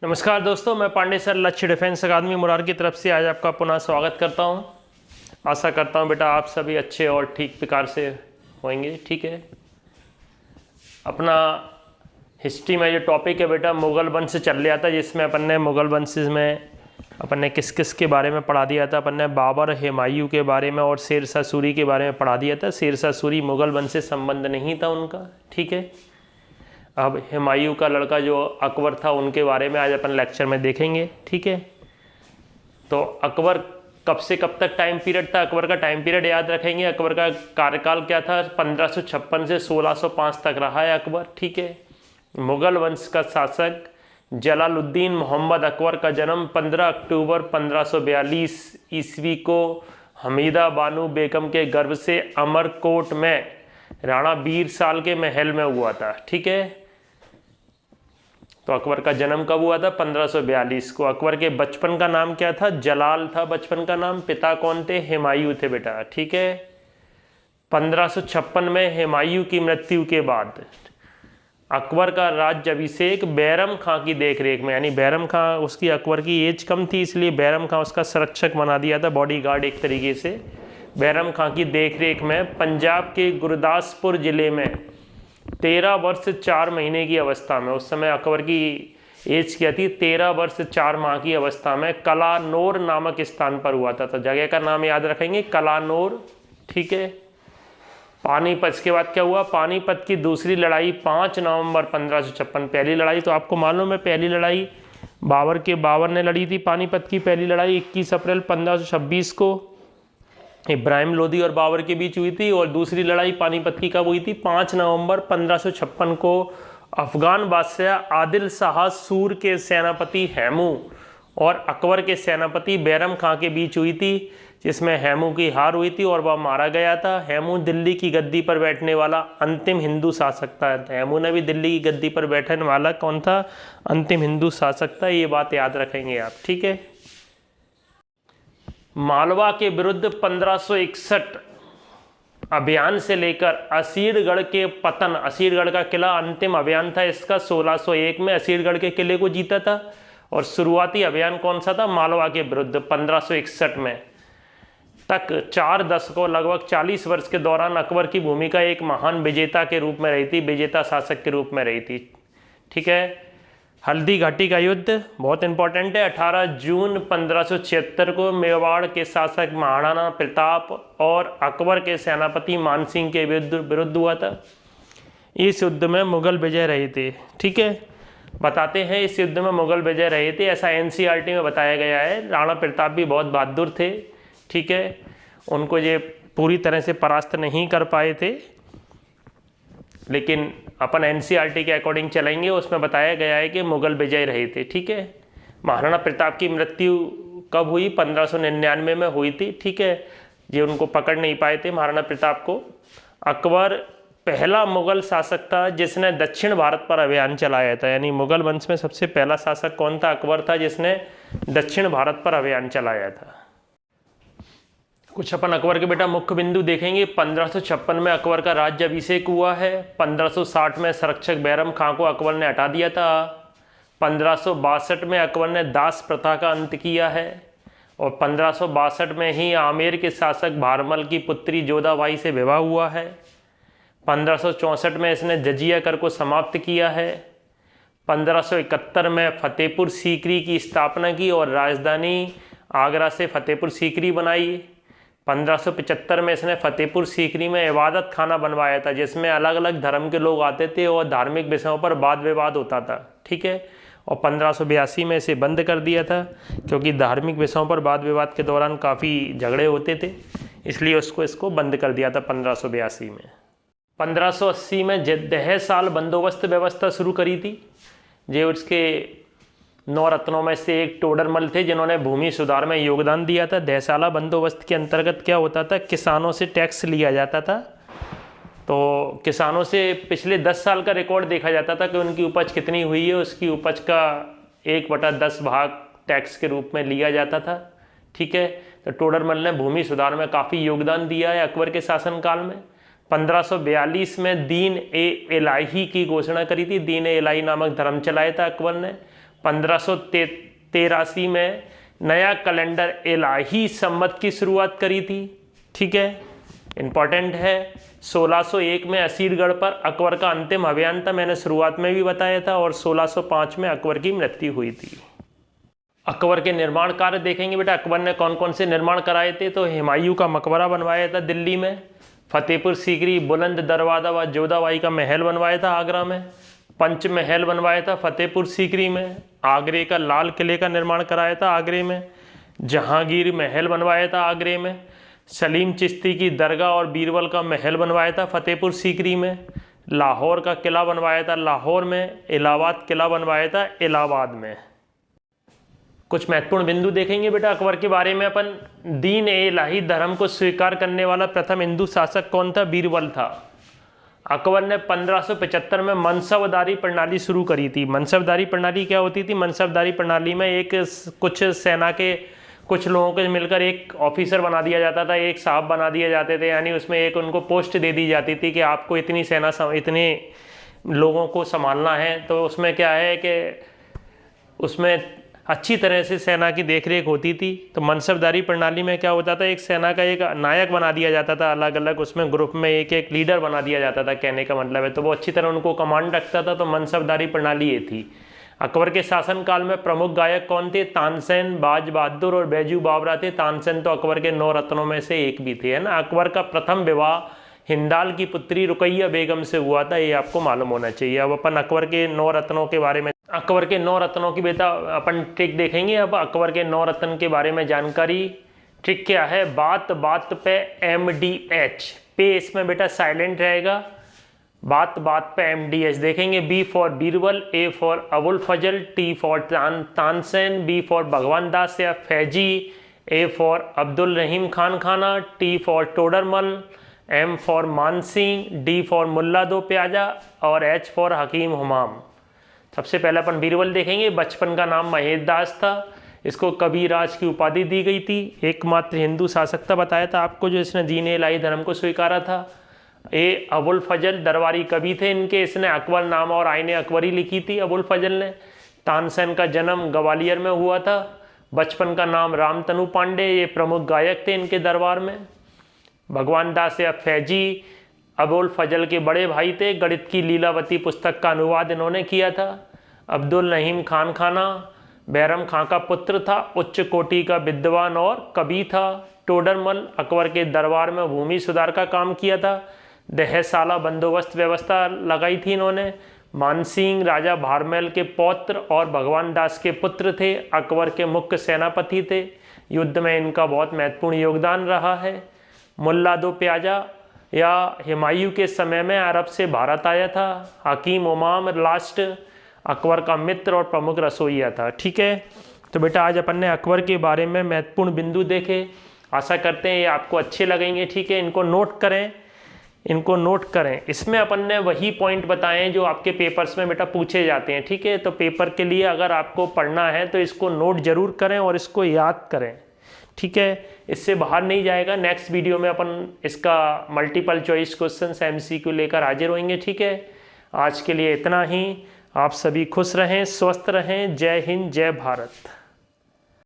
नमस्कार दोस्तों, मैं पांडे सर लक्ष्य डिफेंस अकादमी मुरार की तरफ से आज आपका पुनः स्वागत करता हूं। आशा करता हूं बेटा आप सभी अच्छे और ठीक प्रकार से होंगे। ठीक है, अपना हिस्ट्री में जो टॉपिक है बेटा मुग़ल वंश चल रहा था, जिसमें अपन ने मुग़ल वंश में अपन ने किस किस के बारे में पढ़ा दिया था। अपन ने बाबर, हुमायूं के बारे में और शेरशाह सूरी के बारे में पढ़ा दिया था। शेरशाह सूरी मुग़ल वंश से संबंध नहीं था उनका। ठीक है, अब हुमायूं का लड़का जो अकबर था उनके बारे में आज अपन लेक्चर में देखेंगे। ठीक है, तो अकबर कब से कब तक टाइम पीरियड था, अकबर का टाइम पीरियड याद रखेंगे। अकबर का कार्यकाल क्या था, 1556 से 1605 तक रहा है अकबर। ठीक है, मुग़ल वंश का शासक जलालुद्दीन मोहम्मद अकबर का जन्म 15 अक्टूबर 1542 ईस्वी को हमीदा बानो बेगम के गर्भ से अमरकोट में राणा बीर साल के महल में हुआ था। ठीक है, तो अकबर का जन्म कब हुआ था, 1542 को। अकबर के बचपन का नाम क्या था, जलाल था बचपन का नाम। पिता कौन थे, हुमायूं थे बेटा। ठीक है, 1556 में हुमायूं की मृत्यु के बाद अकबर का राज्याभिषेक बैरम खां की देखरेख में, यानी बैरम खां, उसकी अकबर की एज कम थी इसलिए बैरम खां उसका संरक्षक बना दिया था, बॉडीगार्ड एक तरीके से। बैरम खां की देखरेख में पंजाब के गुरदासपुर ज़िले में 13 वर्ष 4 महीने की अवस्था में, उस समय अकबर की एज क्या थी, 13 वर्ष 4 माह की अवस्था में कलानौर नामक स्थान पर हुआ था। तो जगह का नाम याद रखेंगे, कलानौर। ठीक है, पानीपत के बाद क्या हुआ, पानीपत की दूसरी लड़ाई 5 नवंबर 1556। पहली लड़ाई तो आपको मालूम है, पहली लड़ाई बाबर ने लड़ी थी। पानीपत की पहली लड़ाई 21 अप्रैल 1526 को इब्राहिम लोदी और बाबर के बीच हुई थी, और दूसरी लड़ाई पानीपत की कब हुई थी, 5 नवंबर 1556 को अफगान बादशाह आदिल शाह सूर के सेनापति हैमू और अकबर के सेनापति बैरम खां के बीच हुई थी, जिसमें हैमू की हार हुई थी और वह मारा गया था। हैमू दिल्ली की गद्दी पर बैठने वाला अंतिम हिंदू शासक था। हैमू ने भी दिल्ली की गद्दी पर बैठने वाला कौन था, अंतिम हिंदू शासक था। ये बात याद रखेंगे आप। ठीक है, मालवा के विरुद्ध 1561 अभियान से लेकर असीरगढ़ के पतन, असीरगढ़ का किला अंतिम अभियान था इसका, 1601 में असीरगढ़ के किले को जीता था। और शुरुआती अभियान कौन सा था, मालवा के विरुद्ध 1561 में तक 4 दशकों लगभग 40 वर्ष के दौरान अकबर की भूमिका एक महान विजेता के रूप में रही थी, विजेता शासक के रूप में रही थी। ठीक है, हल्दी घाटी का युद्ध बहुत इंपॉर्टेंट है। 18 जून 1576 को मेवाड़ के शासक महाराणा प्रताप और अकबर के सेनापति मानसिंह के विरुद्ध हुआ था। इस युद्ध में मुगल विजय रहे थे। ठीक है, बताते हैं इस युद्ध में मुगल विजय रहे थे, ऐसा एनसीईआरटी में बताया गया है। राणा प्रताप भी बहुत बहादुर थे। ठीक है, उनको ये पूरी तरह से परास्त नहीं कर पाए थे, लेकिन अपन एनसीईआरटी के अकॉर्डिंग चलेंगे, उसमें बताया गया है कि मुगल विजय रहे थे। ठीक है, महाराणा प्रताप की मृत्यु कब हुई, 1599 में हुई थी। ठीक है, ये उनको पकड़ नहीं पाए थे महाराणा प्रताप को। अकबर पहला मुगल शासक था जिसने दक्षिण भारत पर अभियान चलाया था, यानी मुगल वंश में सबसे पहला शासक कौन था, अकबर था, जिसने दक्षिण भारत पर अभियान चलाया था। कुछ अपन अकबर के बेटा मुख्य बिंदु देखेंगे। 1556 में अकबर का राज्याभिषेक हुआ है। 1560 में संरक्षक बैरम खां को अकबर ने हटा दिया था। 1562 में अकबर ने दास प्रथा का अंत किया है, और 1562 में ही आमेर के शासक भारमल की पुत्री जोधाबाई से विवाह हुआ है। 1564 में इसने जजिया कर को समाप्त किया है। 1571 में फतेहपुर सीकरी की स्थापना की और राजधानी आगरा से फतेहपुर सीकरी बनाई। 1575 में इसने फतेहपुर सीकरी में इबादत खाना बनवाया था, जिसमें अलग अलग धर्म के लोग आते थे और धार्मिक विषयों पर वाद विवाद होता था। ठीक है, और 1582 में इसे बंद कर दिया था, क्योंकि धार्मिक विषयों पर वाद विवाद के दौरान काफ़ी झगड़े होते थे, इसलिए इसको बंद कर दिया था 1582 में। 1580 में दह साल बंदोबस्त व्यवस्था शुरू करी थी। जो उसके 9 रत्नों में से एक टोडरमल थे, जिन्होंने भूमि सुधार में योगदान दिया था। दहसाला बंदोबस्त के अंतर्गत क्या होता था, किसानों से टैक्स लिया जाता था। तो किसानों से पिछले 10 साल का रिकॉर्ड देखा जाता था कि उनकी उपज कितनी हुई है, उसकी उपज का 1/10 भाग टैक्स के रूप में लिया जाता था। ठीक है, तो टोडरमल ने भूमि सुधार में काफ़ी योगदान दिया है अकबर के शासनकाल में। 1542 में दीन ए इलाही की घोषणा करी थी। दीन ए इलाही नामक धर्म चलाया था अकबर ने। 1583 में नया कैलेंडर इलाही संवत की शुरुआत करी थी। ठीक है, इंपॉर्टेंट है। 1601 में असीरगढ़ पर अकबर का अंतिम अभियान था, मैंने शुरुआत में भी बताया था, और 1605 में अकबर की मृत्यु हुई थी। अकबर के निर्माण कार्य देखेंगे बेटा, अकबर ने कौन कौन से निर्माण कराए थे। तो हुमायूं का मकबरा बनवाया था दिल्ली में, फतेहपुर सीकरी बुलंद दरवाजा व जोधाबाई का महल बनवाया था आगरा में, पंच महल बनवाया था फतेहपुर सीकरी में, आगरे का लाल किले का निर्माण कराया था आगरे में, जहांगीर महल बनवाया था आगरे में, सलीम चिश्ती की दरगाह और बीरबल का महल बनवाया था फतेहपुर सीकरी में, लाहौर का किला बनवाया था लाहौर में, इलाहाबाद किला बनवाया था इलाहाबाद में। कुछ महत्वपूर्ण बिंदु देखेंगे बेटा अकबर के बारे में अपन। दीन ए इलाही धर्म को स्वीकार करने वाला प्रथम हिंदू शासक कौन था? बीरबल था। अकबर ने 1575 में मनसबदारी प्रणाली शुरू करी थी। मनसबदारी प्रणाली क्या होती थी? मनसबदारी प्रणाली में एक कुछ सेना के कुछ लोगों को मिलकर एक ऑफिसर बना दिया जाता था, एक साहब बना दिए जाते थे, यानी उसमें एक उनको पोस्ट दे दी जाती थी कि आपको इतनी सेना इतने लोगों को संभालना है। तो उसमें क्या है कि उसमें अच्छी तरह से सेना की देखरेख होती थी। तो मनसबदारी प्रणाली में क्या होता था, एक सेना का एक नायक बना दिया जाता था, अलग अलग उसमें ग्रुप में एक एक लीडर बना दिया जाता था, कहने का मतलब है। तो वो अच्छी तरह उनको कमांड रखता था, तो मनसबदारी प्रणाली ये थी। अकबर के शासनकाल में प्रमुख गायक कौन थे? तानसेन, बाज बहादुर और बैजू बावरा थे। तानसेन तो अकबर के 9 रत्नों में से एक भी थे, है ना। अकबर का प्रथम विवाह हिंदाल की पुत्री रुकैया बेगम से हुआ था, ये आपको मालूम होना चाहिए। अब अपन अकबर के 9 रत्नों के बारे में, अकबर के 9 रत्नों की बेटा अपन ट्रिक देखेंगे। अब अकबर के 9 रत्न के बारे में जानकारी। ट्रिक क्या है? बात बात पे MDH पे, इसमें बेटा साइलेंट रहेगा। बात बात पे MDH देखेंगे। B for Birbal, A for Abul Fazal, T for Tansen, B for Bhagwan Das या Faizi, A for Abdul Rahim Khan Khana, T for Todarmal, M for Man Singh, D for Mulla Do Piyaza और H फॉर हकीम हुमाम। सबसे पहले अपन बीरबल देखेंगे। बचपन का नाम महेश दास था, इसको कबीराज की उपाधि दी गई थी। एकमात्र हिंदू शासक था, बताया था आपको, जो इसने दीन इलाही धर्म को स्वीकारा था। ए अबुल फजल दरबारी कवि थे इनके, इसने अकबर नामा और आईने अकबरी लिखी थी अबुल फजल ने। तानसेन का जन्म ग्वालियर में हुआ था। बचपन का नाम रामतनु पांडे, ये प्रमुख गायक थे इनके दरबार में। भगवान दास या फैजी अबुल फजल के बड़े भाई थे। गणित की लीलावती पुस्तक का अनुवाद इन्होंने किया था। अब्दुल रहीम खान खाना बैरम खां का पुत्र था, उच्च कोटि का विद्वान और कवि था। टोडरमल अकबर के दरबार में भूमि सुधार का काम किया था। दहसाला बंदोबस्त व्यवस्था लगाई थी इन्होंने। मानसिंह राजा भारमेल के पौत्र और भगवान दास के पुत्र थे। अकबर के मुख्य सेनापति थे। युद्ध में इनका बहुत महत्वपूर्ण योगदान रहा है। मुल्ला दो प्याजा या हुमायूं के समय में अरब से भारत आया था। हकीम हुमाम लास्ट अकबर का मित्र और प्रमुख रसोइया था। ठीक है, तो बेटा आज अपन ने अकबर के बारे में महत्वपूर्ण बिंदु देखे। आशा करते हैं ये आपको अच्छे लगेंगे। ठीक है, इनको नोट करें, इनको नोट करें। इसमें अपन ने वही पॉइंट बताए हैं जो आपके पेपर्स में बेटा पूछे जाते हैं। ठीक है, तो पेपर के लिए अगर आपको पढ़ना है तो इसको नोट जरूर करें और इसको याद करें। ठीक है, इससे बाहर नहीं जाएगा। नेक्स्ट वीडियो में अपन इसका मल्टीपल चॉइस क्वेश्चन MCQ लेकर हाजिर होंगे। ठीक है, आज के लिए इतना ही। आप सभी खुश रहें, स्वस्थ रहें। जय हिंद, जय भारत।